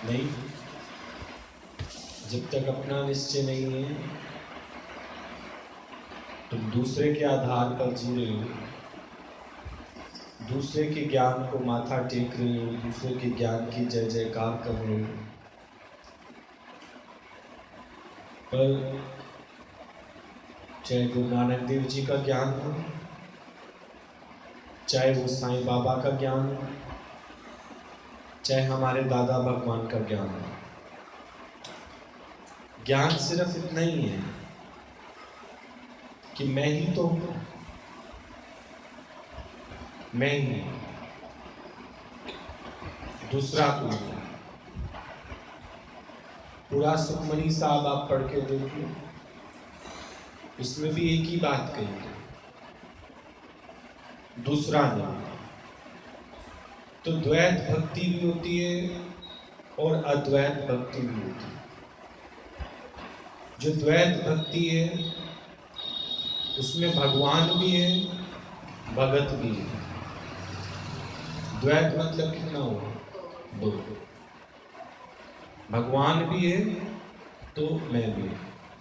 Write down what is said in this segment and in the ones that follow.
नहीं, जब तक अपना निश्चय नहीं है तुम दूसरे के आधार पर जी रहे हो, दूसरे के ज्ञान को माथा टेक रहे हो, दूसरे के ज्ञान की जय जयकार कर रहे हो। पर चाहे गुरु नानक देव जी का ज्ञान हो, चाहे वो साईं बाबा का ज्ञान हो, चाहे हमारे दादा भगवान का ज्ञान हो, ज्ञान सिर्फ इतना ही है कि मैं ही तो हूं, मैं ही, दूसरा तू। पूरा सुखमनी साहब आप पढ़ के देखिए, इसमें भी एक ही बात कही है, दूसरा नहीं। तो द्वैत भक्ति भी होती है और अद्वैत भक्ति भी होती है। जो द्वैत भक्ति है उसमें भगवान भी है, भगत भी है। द्वैत मतलब कितना हुआ? दो। भगवान भी है तो मैं भी,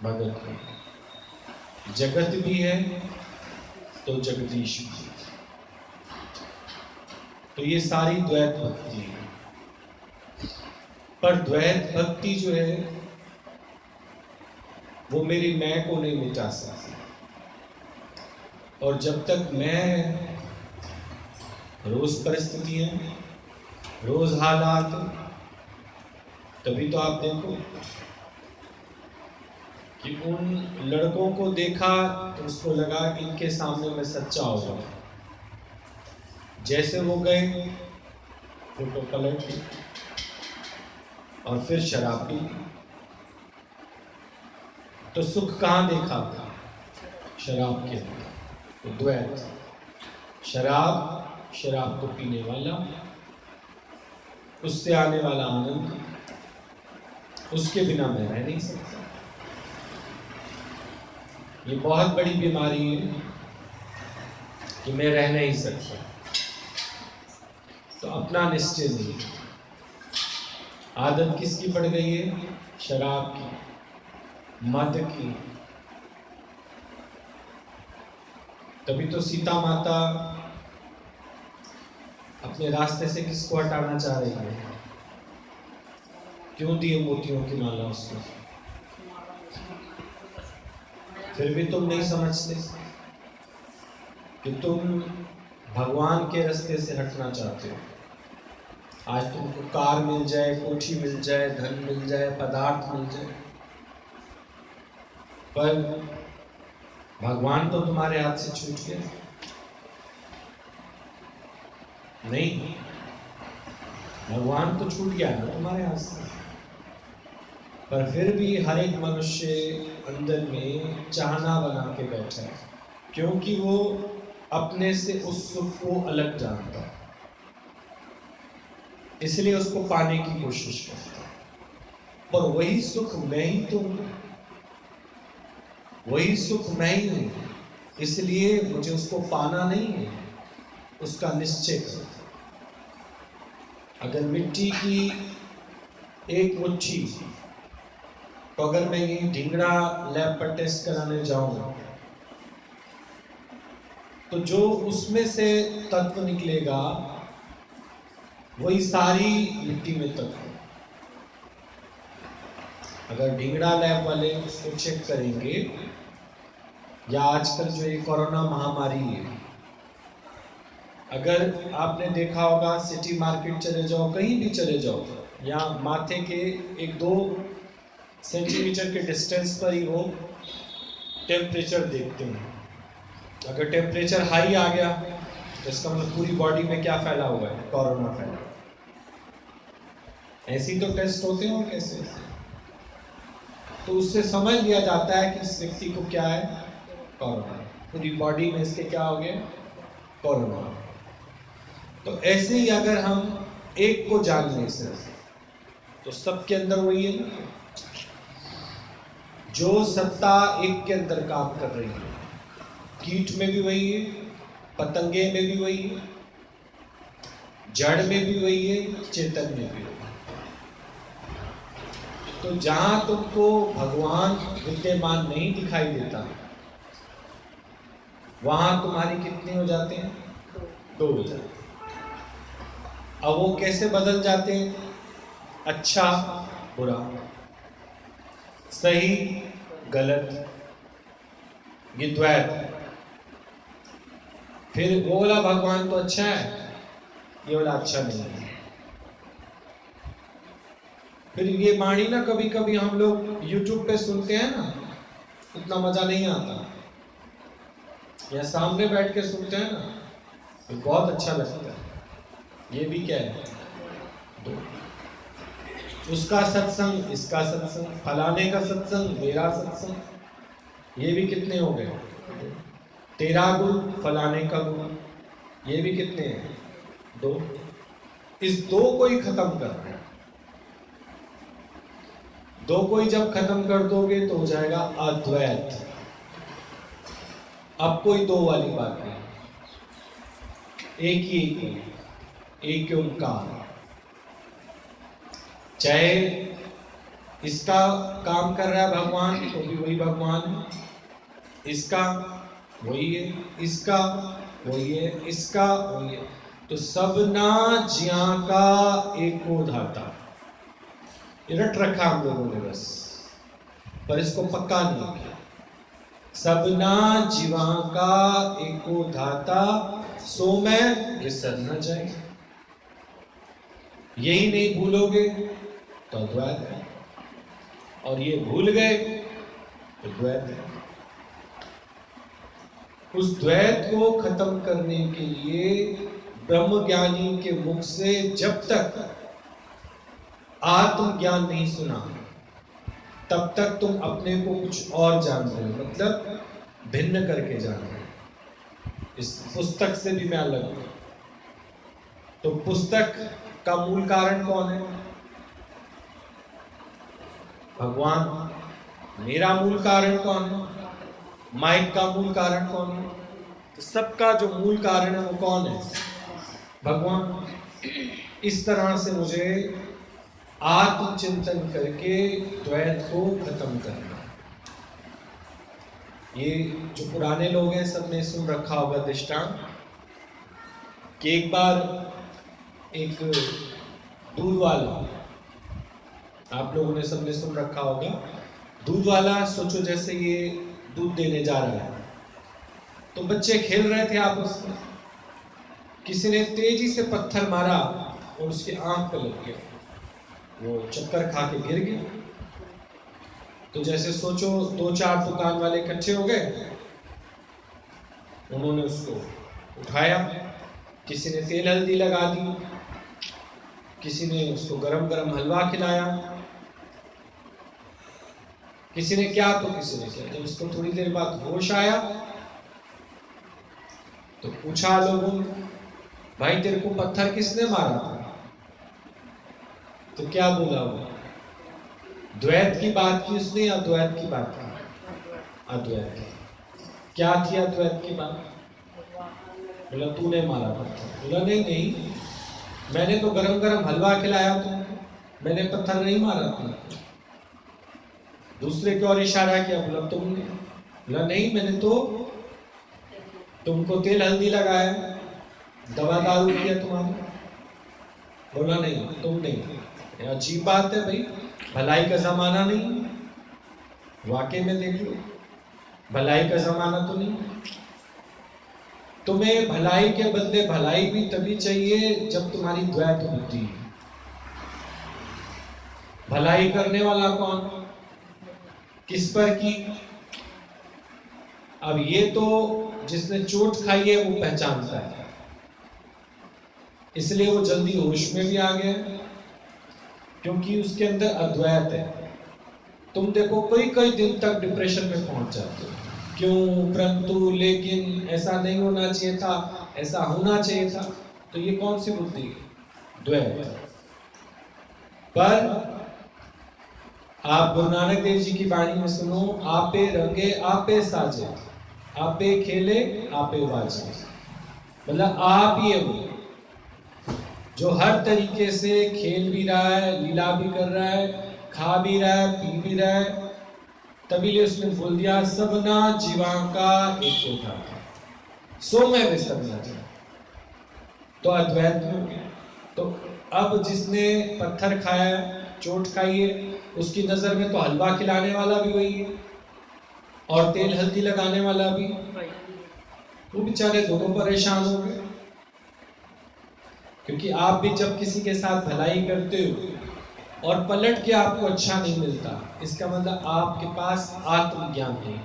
भगत भी। जगत भी है तो जगदीश भी। तो ये सारी द्वैत भक्ति है। पर द्वैत भक्ति जो है वो मेरी मैं को नहीं मिटा सकती। और जब तक मैं, रोज परिस्थितियां, रोज हालात, तभी तो आप देखो कि उन लड़कों को देखा तो उसको लगा कि इनके सामने मैं सच्चा होगा। जैसे वो गए फोटो पलट ली और फिर शराब पी। तो सुख कहाँ देखा था? शराब के अंदर। तो द्वैत, शराब को पीने वाला, उससे आने वाला आनंद, उसके बिना मैं रह नहीं सकता। ये बहुत बड़ी बीमारी है कि मैं रह नहीं सकता। तो अपना निश्चय नहीं। आदत किसकी पड़ गई है? शराब की, मद की। तभी तो सीता माता अपने रास्ते से किसको हटाना चाह रही है? क्यों दिए मोतियों की माला उसको? फिर भी तुम नहीं समझते कि तुम भगवान के रास्ते से हटना चाहते हो। आज तुमको कार मिल जाए, कोठी मिल जाए, धन मिल जाए, पदार्थ मिल जाए, पर भगवान तो तुम्हारे हाथ से छूट गया। नहीं, भगवान तो छूट गया ना तुम्हारे हाथ से। पर फिर भी हर एक मनुष्य अंदर में चाहना बना के बैठा है, क्योंकि वो अपने से उस सुख को अलग जानता है, इसलिए उसको पाने की कोशिश करता है। पर वही सुख मैं ही तो हूं, वही सुख मैं ही हूं, इसलिए मुझे उसको पाना नहीं है, उसका निश्चय करो। अगर मिट्टी की एक मुट्ठी, तो अगर मैं ये ढिंगड़ा लैब पर टेस्ट कराने जाऊंगा तो जो उसमें से तत्व निकलेगा वही सारी मिट्टी में तत्व। अगर ढिंगड़ा लैब वाले उसको चेक करेंगे, या आजकल जो ये कोरोना महामारी है, अगर आपने देखा होगा सिटी मार्केट चले जाओ, कहीं भी चले जाओ, या माथे के 1-2 सेंटीमीटर के डिस्टेंस पर ही वो टेम्परेचर देखते हैं। अगर टेम्परेचर हाई आ गया तो इसका मतलब पूरी बॉडी में क्या फैला हुआ है? कोरोना फैला। ऐसे ही तो टेस्ट होते हैं। और कैसे? तो उससे समझ लिया जाता है कि इस व्यक्ति को क्या है? कोरोना। पूरी बॉडी में इसके क्या हो गया? कोरोना। तो ऐसे ही अगर हम एक को जान लें सिर्फ, तो सबके अंदर वही है ना, जो सत्ता एक के अंदर काम कर रही है। कीट में भी वही है, पतंगे में भी वही है, जड़ में भी वही है, चेतन में भी वही है। तो जहां तुमको भगवान विद्यमान नहीं दिखाई देता, वहां तुम्हारी कितने हो जाते हैं? 2 हो जाते हैं। अब वो कैसे बदल जाते हैं? अच्छा बुरा, सही गलत, ये द्वैत। फिर वो वाला भगवान तो अच्छा है, ये वाला अच्छा नहीं है। फिर ये वाणी ना कभी कभी हम लोग YouTube पे सुनते हैं ना, उतना मजा नहीं आता। या सामने बैठ के सुनते हैं ना, तो बहुत अच्छा लगता है। ये भी क्या है? 2। उसका सत्संग, इसका सत्संग, फलाने का सत्संग, मेरा सत्संग, ये भी कितने हो गए? तेरा गुरु, फलाने का गुरु, ये भी कितने हैं? 2। इस 2 को ही खत्म करना है। 2 को ही जब खत्म कर दोगे तो हो जाएगा अद्वैत। अब कोई 2 वाली बात नहीं, एक ही एक ओंकार। चाहे इसका काम कर रहा है भगवान तो भी वही भगवान है, इसका वही है, इसका वही है, इसका वही है। तो सबना ज्या का एको धाता, रट रखा हम लोगों ने बस, पर इसको पक्का नहीं किया। सबना जीवा का एको धाता, सो मैं विसर न जाए। यही नहीं भूलोगे तो द्वैत है, और ये भूल गए तो द्वैत है। उस द्वैत को खत्म करने के लिए ब्रह्म ज्ञानी के मुख से जब तक आत्मज्ञान नहीं सुना, तब तक तुम अपने को कुछ और जान रहे हो, मतलब भिन्न करके जान रहे हो। इस पुस्तक से भी मैं अलग हूं। तो पुस्तक का मूल कारण कौन है? भगवान। मेरा मूल कारण कौन है? माइक का मूल कारण कौन है? तो सबका जो मूल कारण है वो कौन है? भगवान। इस तरह से मुझे आत्मचिंतन करके द्वैत को खत्म करना। ये जो पुराने लोग हैं सब ने सुन रखा होगा दृष्टांत कि एक बार एक दूध वाला, आप लोगों ने सबने सुन रखा होगा, दूध वाला, सोचो जैसे ये दूध देने जा रहा है, तो बच्चे खेल रहे थे आपस में, किसी ने तेजी से पत्थर मारा और उसकी आंख पर लग गया, वो चक्कर खा के गिर गया। तो जैसे सोचो 2-4 दुकान वाले इकट्ठे हो गए, उन्होंने उसको उठाया, किसी ने तेल हल्दी लगा दी, किसी ने उसको गरम गरम हलवा खिलाया, किसी ने क्या तो किसी ने क्या। जब उसको थोड़ी देर बाद होश आया तो पूछा लोगों ने, भाई तेरे को पत्थर किसने मारा था? तो क्या बोला वो? द्वैत की बात की उसने या अद्वैत की बात की? अद्वैत। क्या थी अद्वैत की बात? बोला तूने मारा पत्थर। बोला नहीं नहीं, मैंने तो गरम गरम हलवा खिलाया तुमको, मैंने पत्थर नहीं मारा था। दूसरे की ओर इशारा किया, बोला तुमने। बोला नहीं, मैंने तो तुमको तेल हल्दी लगाया, दवा दारू किया तुम्हारा। बोला नहीं तुम नहीं। अजीब बात है भाई, भलाई का जमाना नहीं, वाकई में देख लो भलाई का जमाना तो नहीं। तुम्हें भलाई के बदले भलाई भी तभी चाहिए जब तुम्हारी द्वैत बुद्धि है। भलाई करने वाला कौन? किस पर की? अब ये तो जिसने चोट खाई है वो पहचानता है, इसलिए वो जल्दी होश में भी आ गया, क्योंकि उसके अंदर अद्वैत है। तुम देखो कई दिन तक डिप्रेशन में पहुंच जाते हो, क्यों? परंतु, लेकिन, ऐसा नहीं होना चाहिए था, ऐसा होना चाहिए था। तो ये कौन सी बुद्धि है? द्वैत। पर आप गुरु नानक देव जी की वाणी में सुनो, आपे रंगे आपे साजे, आपे खेले आपे बाजे। मतलब आप ही है वो जो हर तरीके से खेल भी रहा है, लीला भी कर रहा है, खा भी रहा है, पी भी रहा है, तभी ले उसने बोल दिया सबना जीवा का एक होता था, सो मैं भी सबना जीवा, तो अद्वैत में हो गया। तो अब जिसने पत्थर खाया, चोट खाई है, उसकी नजर में तो हलवा खिलाने वाला भी वही है और तेल हल्दी लगाने वाला भी, वो बेचारे दोनों परेशान हो गए। क्योंकि आप भी जब किसी के साथ भलाई करते हो और पलट के आपको अच्छा नहीं मिलता, इसका मतलब आपके पास आत्मज्ञान नहीं है,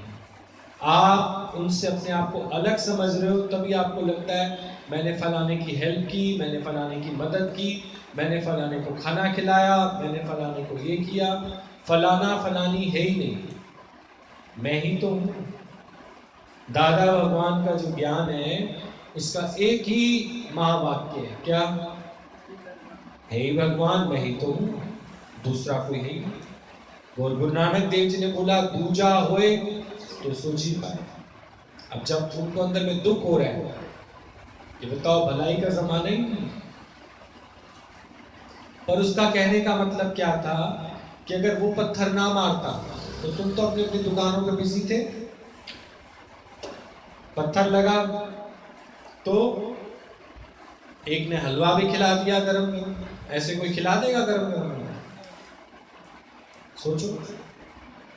आप उनसे अपने आप को अलग समझ रहे हो, तभी आपको लगता है मैंने फलाने की हेल्प की, मैंने फलाने की मदद की, मैंने फलाने को खाना खिलाया, मैंने फलाने को ये किया। फलाना फलानी है ही नहीं, मैं ही तो हूँ। दादा भगवान का जो ज्ञान है उसका एक ही महावाक्य है, क्या है? ही भगवान, मैं ही तो हूँ, दूसरा कोई है ही नहीं। और गुरु नानक देव जी ने बोला दूजा होए तो सोची पाए। अब जब उनको अंदर में दुख हो रहा है, ये बताओ भलाई का जमाना ही नहीं, पर उसका कहने का मतलब क्या था कि अगर वो पत्थर ना मारता तो तुम तो अपनी अपनी दुकानों पे बिजी थे, पत्थर लगा तो एक ने हलवा भी खिला दिया गरम में, ऐसे कोई खिला देगा गरम गरम? सोचो,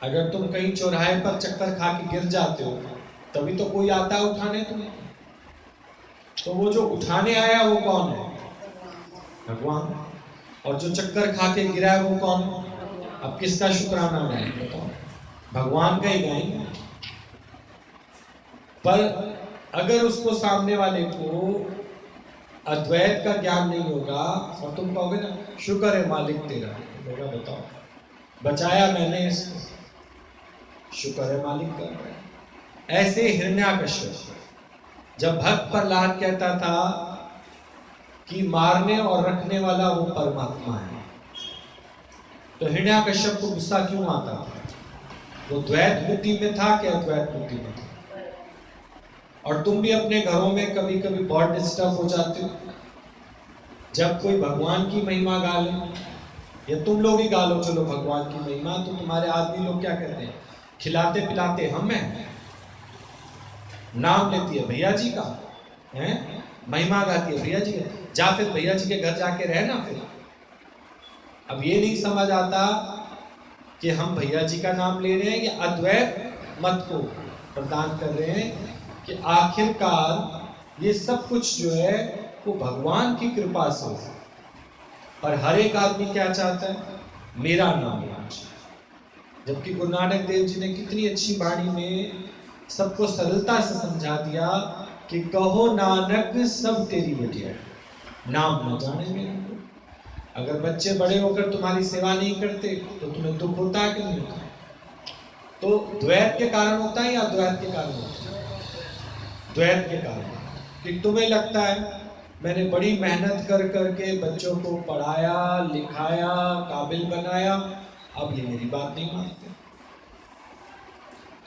अगर तुम कहीं चौराहे पर चक्कर खा के गिर जाते हो तभी तो कोई आता है उठाने तुम्हें, तो वो जो उठाने आया वो कौन है? भगवान। और जो चक्कर खा के गिरा है वो कौन है? अब किसका शुक्राना गाएं बताओ? भगवान का ही गाएंगे। पर अगर उसको सामने वाले को अद्वैत का ज्ञान नहीं होगा और तुम कहोगे ना शुक्र है मालिक तेरा, होगा बताओ बचाया मैंने इसको, शुक्र है मालिक का। ऐसे हिरण्याकश्यप जब भक्त प्रहलाद कहता था कि मारने और रखने वाला वो परमात्मा है, तो हिरण्याकश्यप को गुस्सा क्यों आता था? वो द्वैत बुद्धि में था कि अद्वैत बुद्धि में था? और तुम भी अपने घरों में कभी कभी बहुत डिस्टर्ब हो जाते हो जब कोई भगवान की महिमा गा ले, या तुम लोग ही गा लो चलो भगवान की महिमा, तो तुम्हारे आदमी लोग क्या कहते हैं? खिलाते पिलाते हम हैं, नाम लेती है भैया जी का, हैं महिमा गाती है भैया जी का, जा फिर भैया जी के घर जाके रहना। फिर अब ये नहीं समझ आता कि हम भैया जी का नाम ले रहे हैं या अद्वैत मत को प्रदान कर रहे हैं, कि आखिरकार ये सब कुछ जो है वो भगवान की कृपा से है। और हर एक आदमी क्या चाहता है? मेरा नाम लेना चाहिए। जबकि गुरु नानक देव जी ने कितनी अच्छी वाणी में सबको सरलता से समझा दिया कि कहो नानक सब तेरी वजह, नाम न जाने में। अगर बच्चे बड़े होकर तुम्हारी सेवा नहीं करते तो तुम्हें दुख होता है कि नहीं होता? तो द्वैत के कारण होता है या अद्वैत के कारण होता है? द्वैत के कारण, कि तुम्हें लगता है मैंने बड़ी मेहनत कर करके बच्चों को पढ़ाया लिखाया काबिल बनाया, अब ये मेरी बात नहीं मानते।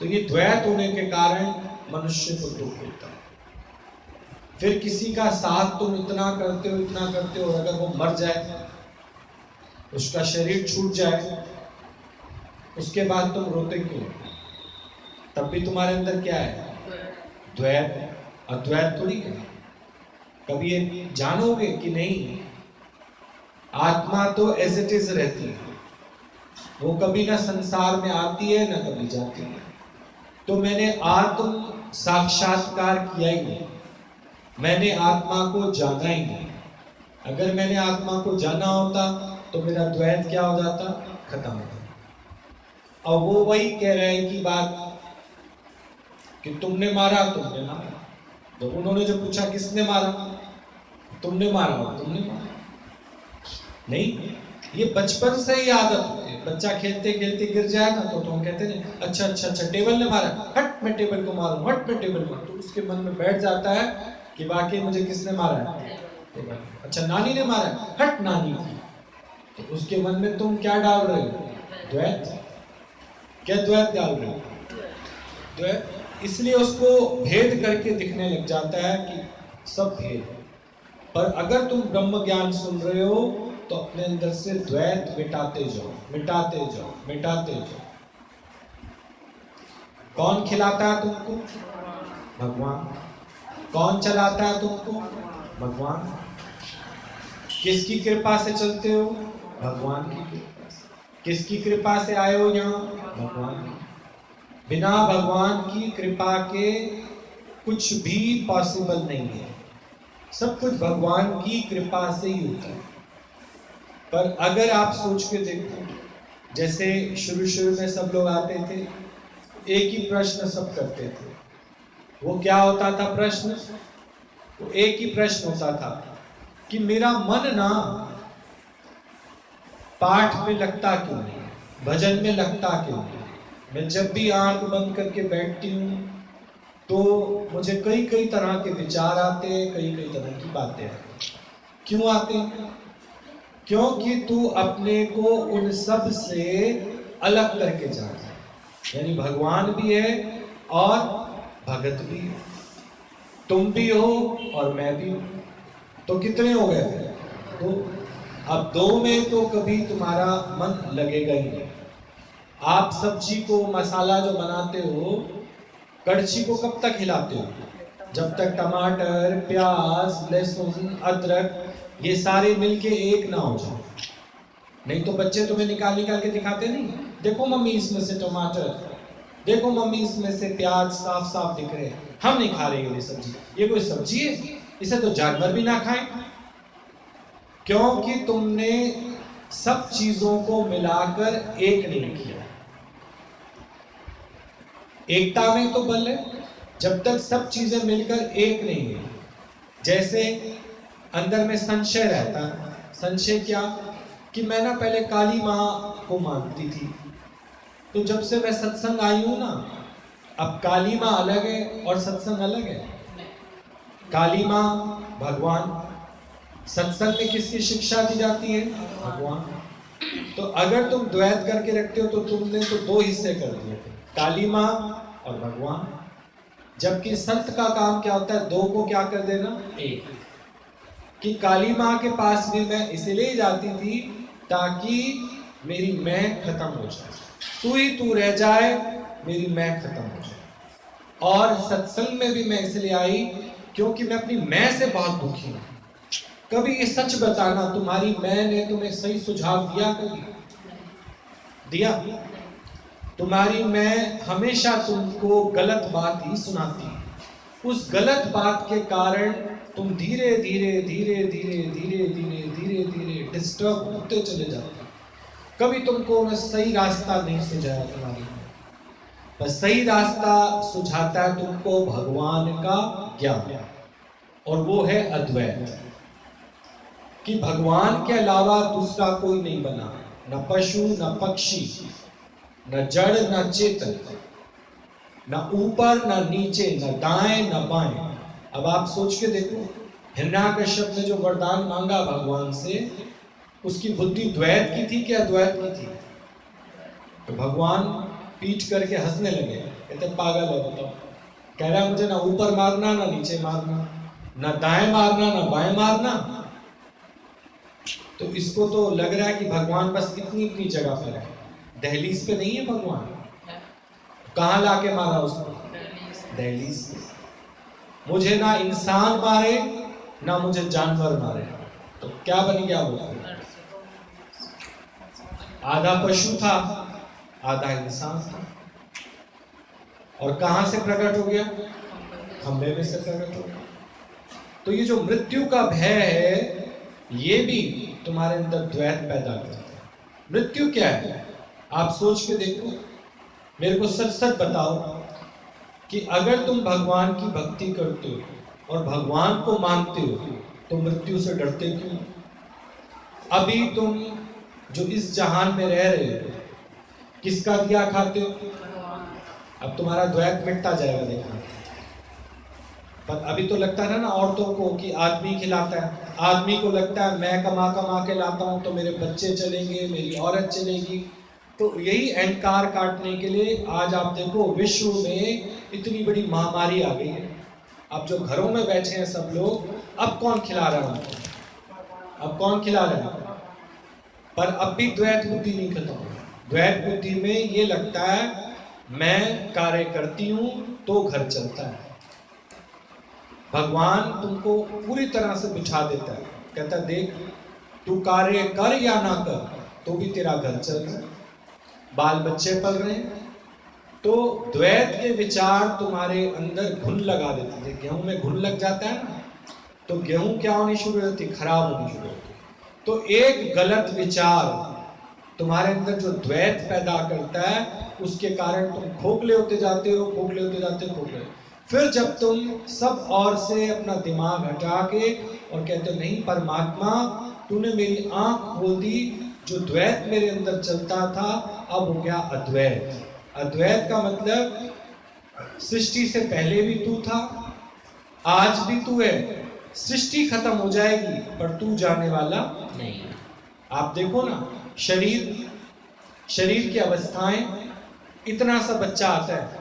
तो ये द्वैत होने के कारण मनुष्य को दुख होता है। फिर किसी का साथ तुम इतना करते हो और अगर वो मर जाए, उसका शरीर छूट जाए, उसके बाद तुम रोते क्यों? तब भी तुम्हारे अंदर क्या है? द्वैत। अद्वैत थोड़ी है। कभी ये जानोगे कि नहीं, आत्मा तो एज इट इज रहती है, वो कभी ना संसार में आती है ना कभी जाती है। तो मैंने आत्म साक्षात्कार किया ही नहीं, मैंने आत्मा को जाना ही नहीं। अगर मैंने आत्मा को जाना होता तो मेरा द्वैत क्या हो जाता? खत्म हो जाता। और वो वही कह रहे हैं कि बात कि तुमने मारा। तो उन्होंने जो पूछा किसने मारा, तुमने मारा नहीं। ये बचपन से ही आदत होती है। बच्चा खेलते खेलते गिर जाए ना तो हम कहते हैं अच्छा टेबल ने मारा, हट मैं टेबल को मारूं, हट मैं टेबल मारूं। तो उसके मन में बैठ जाता है कि वाकई मुझे किसने मारा है? टेबल। अच्छा नानी ने मारा है, हट नानी की। तो उसके मन में तुम क्या डाल रहे हो? द्वैत। क्या द्वैत डाल रहे हो? द्वैत। इसलिए उसको भेद करके दिखने लग जाता है कि सब भेद है। पर अगर तुम ब्रह्म ज्ञान सुन रहे हो तो अपने अंदर से द्वैत मिटाते जाओ, मिटाते जाओ, मिटाते जाओ। कौन खिलाता है तुमको? भगवान। कौन चलाता है तुमको? भगवान। किसकी कृपा से चलते हो? भगवान की कृपा से। किसकी कृपा से आए हो यहाँ? भगवान की। बिना भगवान की कृपा के कुछ भी पॉसिबल नहीं है। सब कुछ भगवान की कृपा से ही होता है। पर अगर आप सोच के देखो, जैसे शुरू में सब लोग आते थे, एक ही प्रश्न सब करते थे। वो क्या होता था प्रश्न? वो एक ही प्रश्न होता था कि मेरा मन ना पाठ में लगता क्यों नहीं, भजन में लगता क्यों नहीं। मैं जब भी आंख बंद करके बैठती हूँ तो मुझे कई कई तरह के विचार आते हैं, कई कई तरह की बातें आती। क्यों आते हैं? क्योंकि तू अपने को उन सब से अलग करके जा रहा है। यानी भगवान भी है और भगत भी है, तुम भी हो और मैं भी हूं। तो कितने हो गए थे? तो अब दो में तो कभी तुम्हारा मन लगेगा ही नहीं। आप सब्जी को, मसाला जो बनाते हो, कड़छी को कब तक हिलाते हो? जब तक टमाटर, प्याज, लहसुन, अदरक ये सारे मिलके एक ना हो जाए। नहीं तो बच्चे तुम्हें निकाल निकाल के दिखाते नहीं, देखो मम्मी इसमें से टमाटर, देखो मम्मी इसमें से प्याज साफ साफ दिख रहे हैं, हम नहीं खा रहे ये सब्जी। ये कोई सब्जी है? इसे तो जानवर भी ना खाएं। क्योंकि तुमने सब चीजों को मिलाकर एक नहीं किया। एकता में तो बल है, जब तक सब चीजें मिलकर एक नहीं है। जैसे अंदर में संशय रहता है। संशय क्या? कि मैं ना पहले काली माँ को मानती थी, तो जब से मैं सत्संग आई हूं ना, अब काली माँ अलग है और सत्संग अलग है। काली माँ भगवान, सत्संग में किसकी शिक्षा दी जाती है? भगवान। तो अगर तुम द्वैत करके रखते हो तो तुमने तो दो हिस्से कर दिए, काली माँ और भगवान। जबकि संत का काम क्या होता है? दो को क्या कर देना? एक। कि काली माँ के पास भी मैं इसलिए जाती थी ताकि मेरी मैं खत्म हो जाए, तू ही तू रह जाए, मेरी मैं खत्म हो जाए। और सत्संग में भी मैं इसलिए आई क्योंकि मैं अपनी मैं से बहुत दुखी हूं। कभी ये सच बताना, तुम्हारी मैं ने तुम्हें सही सुझाव दिया? कभी दिया? तुम्हारी मैं हमेशा तुमको गलत बात ही सुनाती। उस गलत बात के कारण तुम धीरे धीरे धीरे धीरे धीरे धीरे धीरे धीरे डिस्टर्ब होते चले जाते। कभी तुमको उन्हें सही रास्ता नहीं सुझाया तुम्हारी, बस सही रास्ता सुझाता है तुमको भगवान का ज्ञान, और वो है अद्वैत। कि भगवान के अलावा दूसरा कोई नहीं बना, न पशु न पक्षी, न जड़ न चेतन, न ऊपर न नीचे, न दाएं न बाएं। अब आप सोच के देखो, हिरण्याकश्यप ने जो वरदान मांगा भगवान से, उसकी बुद्धि द्वैत की थी क्या अद्वैत की थी? तो भगवान पीट करके हंसने लगे, कहते पागल है बताओ। कह रहा है मुझे ना ऊपर मारना ना नीचे मारना, ना दाएं मारना ना बाएं मारना। तो इसको तो लग रहा है कि भगवान बस इतनी इतनी जगह पर है, दहलीज पे नहीं है भगवान। कहां लाके मारा उसको? दहलीज पे। मुझे ना इंसान मारे ना मुझे जानवर मारे, तो क्या बन गया वो? आधा पशु था, आधा इंसान था। और कहां से प्रकट हो गया? खंबे में से प्रकट हो गया। तो ये जो मृत्यु का भय है, ये भी तुम्हारे अंदर द्वैत पैदा करता है। मृत्यु क्या है? आप सोच के देखो, मेरे को सच सच बताओ कि अगर तुम भगवान की भक्ति करते हो और भगवान को मानते हो तो मृत्यु से डरते क्यों? अभी तुम जो इस जहान में रह रहे हो, किसका दिया खाते हो? अब तुम्हारा द्वैत मिटता जाएगा देखना। पर अभी तो लगता है ना औरतों को कि आदमी खिलाता है, आदमी को लगता है मैं कमा कमा के लाता हूं तो मेरे बच्चे चलेंगे, मेरी औरत चलेगी। तो यही अहंकार काटने के लिए आज आप देखो विश्व में इतनी बड़ी महामारी आ गई है। अब जो घरों में बैठे हैं सब लोग, अब कौन खिला रहा है उनको? अब कौन खिला रहा है? पर अब भी द्वैत बुद्धि नहीं खत्म हुई। द्वैत बुद्धि में ये लगता है मैं कार्य करती हूं तो घर चलता है। भगवान तुमको पूरी तरह से बिठा देता है, कहता है देख तू कार्य कर या ना कर तो भी तेरा घर चल रहा है, बाल बच्चे पल रहे हैं। तो द्वैत के विचार तुम्हारे अंदर घुन लगा देते थे। गेहूं में घुन लग जाता है ना, तो गेहूं क्या होनी शुरू होती, खराब होनी शुरू होती। तो एक गलत विचार तुम्हारे अंदर जो द्वैत पैदा करता है, उसके कारण तुम खोखले होते जाते हो, खोखले होते जाते हो, खोखले। फिर जब तुम सब और से अपना दिमाग हटा के और कहते हो नहीं परमात्मा तूने मेरी आंख खोल दी, जो द्वैत मेरे अंदर चलता था अब हो गया अद्वैत। अद्वैत का मतलब सृष्टि से पहले भी तू था, आज भी तू है, सृष्टि खत्म हो जाएगी पर तू जाने वाला नहीं। आप देखो ना, शरीर की अवस्थाएं, इतना सा बच्चा आता है,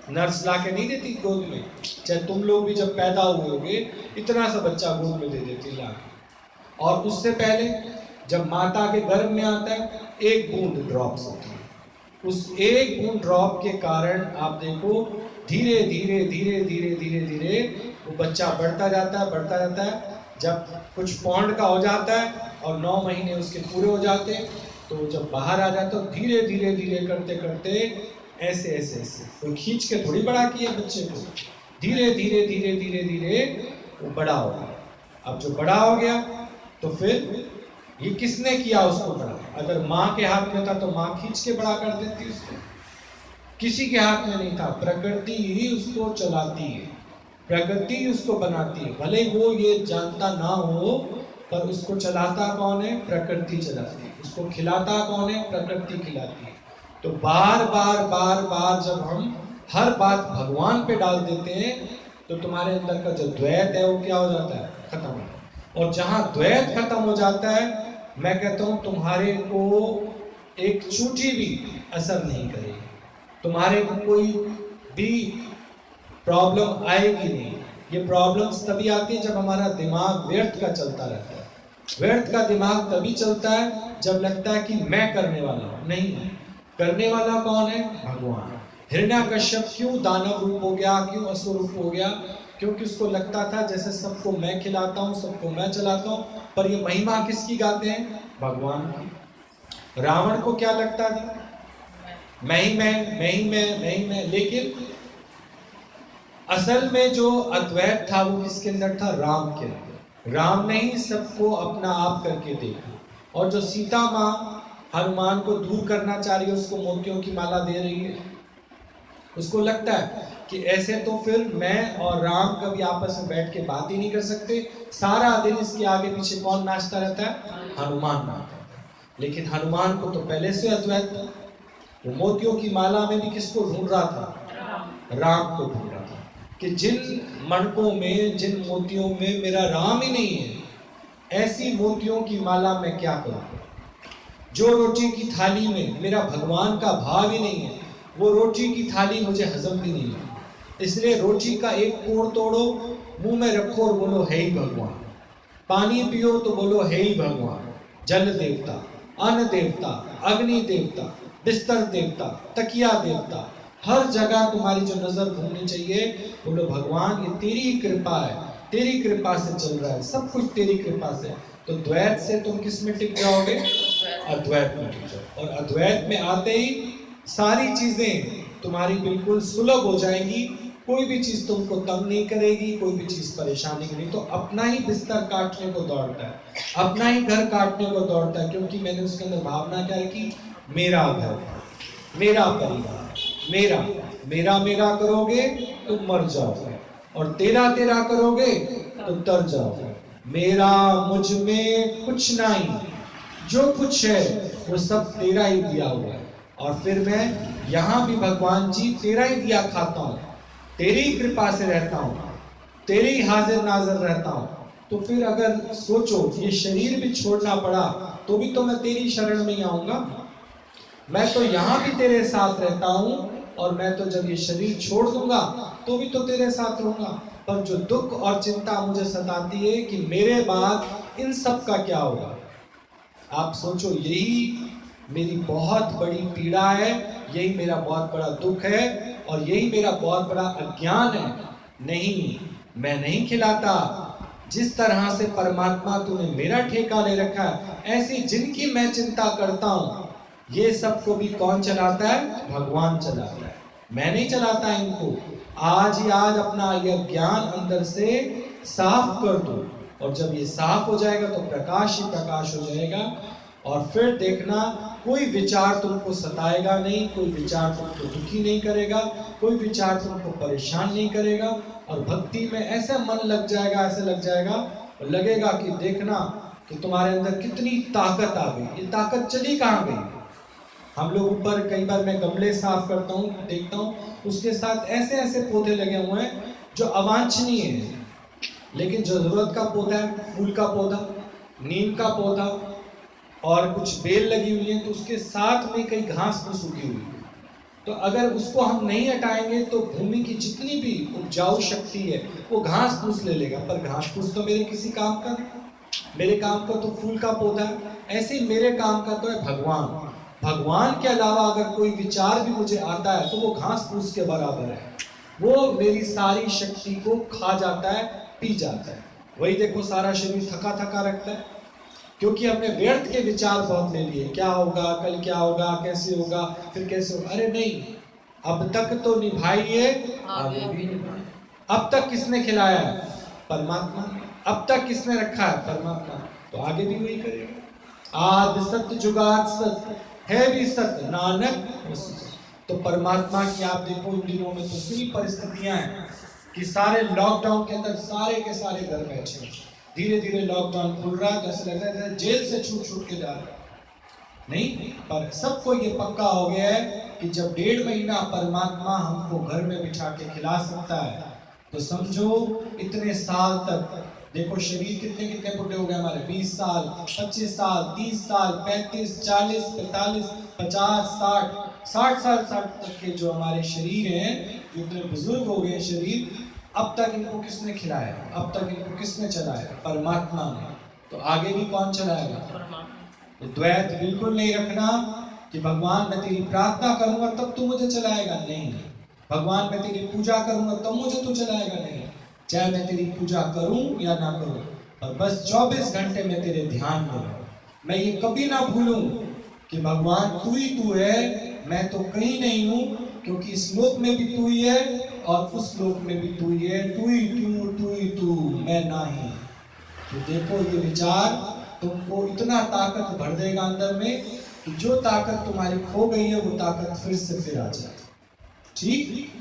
नर्स ला के नहीं देती गोद में, चाहे तुम लोग भी जब पैदा हुए होगे इतना सा बच्चा गोद में दे देती ला के। और उससे पहले जब माता के गर्भ में आता है एक बूंद ड्रॉप्स होती है, उस एक बूंद ड्रॉप के कारण आप देखो धीरे धीरे धीरे धीरे धीरे धीरे वो बच्चा बढ़ता जाता है, बढ़ता जाता है। जब कुछ पौंड का हो जाता है और 9 महीने उसके पूरे हो जाते हैं, तो जब बाहर आ जाता है धीरे धीरे धीरे करते करते ऐसे ऐसे ऐसे, कोई खींच के थोड़ी बड़ा किया बच्चे को, धीरे धीरे धीरे धीरे धीरे वो बड़ा हो गया। अब जो बड़ा हो गया तो फिर ये किसने किया उसको बड़ा? अगर माँ के हाथ में था तो माँ खींच के बड़ा कर देती उसको, किसी के हाथ में नहीं था। प्रकृति ही उसको चलाती है, प्रकृति ही उसको बनाती है, भले वो ये जानता ना हो पर उसको चलाता कौन है? प्रकृति चलाती है। उसको खिलाता कौन है? प्रकृति खिलाती है। तो बार बार बार बार जब हम हर बात भगवान पे डाल देते हैं तो तुम्हारे अंदर का जो द्वैत है वो क्या हो जाता है? खत्म हो जाता है। और जहाँ द्वैत खत्म हो जाता है, मैं कहता हूँ तुम्हारे को एक चूंटी भी असर नहीं करेगी, तुम्हारे को कोई भी प्रॉब्लम आएगी नहीं। ये प्रॉब्लम्स तभी आती है जब हमारा दिमाग व्यर्थ का चलता रहता है। व्यर्थ का दिमाग तभी चलता है जब लगता है कि मैं करने वाला हूँ। नहीं, करने वाला कौन है? भगवान। हिरण्यकश्यप क्यों दानव रूप हो गया, क्यों असुर रूप हो गया? क्योंकि उसको लगता था जैसे सबको मैं खिलाता हूँ, सबको मैं चलाता हूँ, पर ये महिमा किसकी गाते हैं? भगवान की। रावण को क्या लगता था? मैं ही मैं, मैं ही मैं, मैं ही मैं। लेकिन असल में जो अद्वैत था वो किसके अंदर था? राम के अंदर। राम ने ही सबको अपना आप करके देखा। और जो सीता माँ हनुमान को दूर करना चाह रही है, उसको मोतियों की माला दे रही है, उसको लगता है कि ऐसे तो फिर मैं और राम कभी आपस में बैठ के बात ही नहीं कर सकते, सारा दिन इसके आगे पीछे कौन नाचता रहता है? हनुमान नाचता है। लेकिन हनुमान को तो पहले से अद्वैत था, वो मोतियों की माला में भी किसको ढूंढ रहा था? राम को ढूंढ रहा था कि जिन मणकों में, जिन मोतियों में मेरा राम ही नहीं है, ऐसी मोतियों की माला मैं क्या करूं? जो रोटी की थाली में मेरा भगवान का भाव ही नहीं है, वो रोटी की थाली मुझे हजम भी नहीं है। इसलिए रोटी का एक कोण तोड़ो, मुंह में रखो और बोलो है ही भगवान। पानी पियो तो बोलो है ही भगवान। जल देवता, अन्न देवता, अग्नि देवता, बिस्तर देवता, तकिया देवता, हर जगह तुम्हारी जो नजर घूमनी चाहिए, बोलो भगवान ये तेरी कृपा है, तेरी कृपा से चल रहा है, सब कुछ तेरी कृपा से। तो द्वैत से तुम किस में टिक जाओगे? अद्वैत में टिक जाओ। और अद्वैत में आते ही सारी चीजें तुम्हारी बिल्कुल सुलभ हो जाएंगी। कोई भी चीज तुमको तंग नहीं करेगी, कोई भी चीज परेशानी नहीं। तो अपना ही बिस्तर काटने को दौड़ता है, अपना ही घर काटने को दौड़ता है, क्योंकि मैंने उसके अंदर भावना क्या रखी? मेरा घर, मेरा परिवार, मेरा मेरा मेरा करोगे तो मर जाओगे, और तेरा तेरा करोगे तो तर जाओगे। मेरा मुझ में कुछ नहीं, जो कुछ है वो सब तेरा ही दिया हुआ है। और फिर मैं यहाँ भी भगवान जी तेरा ही दिया खाता हूँ, तेरी कृपा से रहता हूँ, तेरे ही हाजिर नाजर रहता हूँ। तो फिर अगर सोचो ये शरीर भी छोड़ना पड़ा तो भी तो मैं तेरी शरण में ही आऊंगा। मैं तो यहाँ भी तेरे साथ रहता हूँ, और मैं तो जब ये शरीर छोड़ दूंगा तो भी तो तेरे साथ रहूंगा। पर जो दुख और चिंता मुझे सताती है कि मेरे बाद इन सब का क्या होगा, आप सोचो, यही मेरी बहुत बड़ी पीड़ा है, यही मेरा बहुत बड़ा दुख है, और यही मेरा बहुत बड़ा अज्ञान है। नहीं, मैं नहीं खिलाता। जिस तरह से परमात्मा तूने मेरा ठेका ले रखा है, ऐसी जिनकी मैं चिंता करता हूं, ये सबको भी कौन चलाता है? भगवान चलाता है। मैं नहीं चलाता इनको। आज ही आज अपना यह ज्ञान अंदर से साफ कर दो, और जब ये साफ हो जाएगा तो प्रकाश ही प्रकाश हो जाएगा। और फिर देखना, कोई विचार तुमको सताएगा नहीं, कोई विचार तुमको दुखी नहीं करेगा, कोई विचार तुमको परेशान नहीं करेगा। और भक्ति में ऐसा मन लग जाएगा, ऐसे लग जाएगा, और लगेगा कि देखना कि तुम्हारे अंदर कितनी ताकत आ गई। ये ताकत चली कहाँ गई? हम लोग ऊपर, कई बार मैं गमले साफ करता हूँ, देखता हूँ उसके साथ ऐसे ऐसे पौधे लगे हुए हैं जो अवांछनीय है, लेकिन जरूरत का पौधा है, फूल का पौधा, नीम का पौधा, और कुछ बेल लगी हुई है, तो उसके साथ में कई घास फूस उगी हुई है। तो अगर उसको हम नहीं हटाएंगे तो भूमि की जितनी भी उपजाऊ शक्ति है वो घास फूस ले लेगा। पर घास फूस तो मेरे किसी काम का नहीं, मेरे काम का तो फूल का पौधा है। ऐसे ही मेरे काम का तो है भगवान। भगवान के अलावा अगर कोई विचार भी मुझे आता है तो वो घास फूस के बराबर है, वो मेरी सारी शक्ति को खा जाता है, पी जाता है। वही देखो, सारा शरीर थका थका रखता है, क्योंकि हमने व्यर्थ के विचार बहुत ले लिए। क्या होगा, कल क्या होगा, कैसे होगा, फिर कैसे होगा। अरे नहीं, अब तक तो निभाइए, आगे भी निभाइए। अब तक किसने खिलाया है? परमात्मा। अब तक किसने रखा है? परमात्मा। तो आगे भी वही करेगा। आदि सत्य जुगाद सत्य है भी सत्य, नानक। तो परमात्मा की आप देखो, इन दिनों में तो इतनी परिस्थितियां हैं कि सारे लॉकडाउन के अंदर सारे के सारे घर बैठे हैं। धीरे धीरे लॉकडाउन खुल रहा है, जैसे लग रहा है जेल से छूट छूट के जा रहा है। नहीं, पर सबको ये पक्का हो गया है कि जब 1.5 महीना परमात्मा हमको घर में बिठा के खिला सकता है, तो समझो इतने साल तक देखो शरीर कितने कितने बुढ़े हो गए हमारे। 20 साल, 25 साल, 30 साल, 35, 40, 45, 50, 60 साल तक के जो हमारे शरीर हैं, जो इतने बुजुर्ग हो गए शरीर, अब तक इनको किसने खिलाया? अब तक इनको किसने चलाया? परमात्मा ने। तो आगे भी कौन चलाएगा? तो द्वैत बिल्कुल नहीं रखना कि भगवान मैं तेरी प्रार्थना करूंगा तब तू मुझे चलाएगा। नहीं, भगवान मैं तेरी पूजा करूंगा तब मुझे तू चलाएगा। नहीं, चाहे मैं तेरी पूजा करूं या ना करूं, पर बस 24 घंटे में तेरे ध्यान में रहूं। मैं ये कभी ना भूलूं कि भगवान तू ही तू है, मैं तो कहीं नहीं हूं, क्योंकि इस लोक में भी तू ही है और उस लोक में भी तू ही है। तू ही तू, तू ही तू, मैं नहीं। तो देखो, ये विचार तुमको इतना ताकत भर देगा अंदर में कि जो ताकत तुम्हारी खो गई है वो ताकत फिर से फिर आ जाए। ठीक।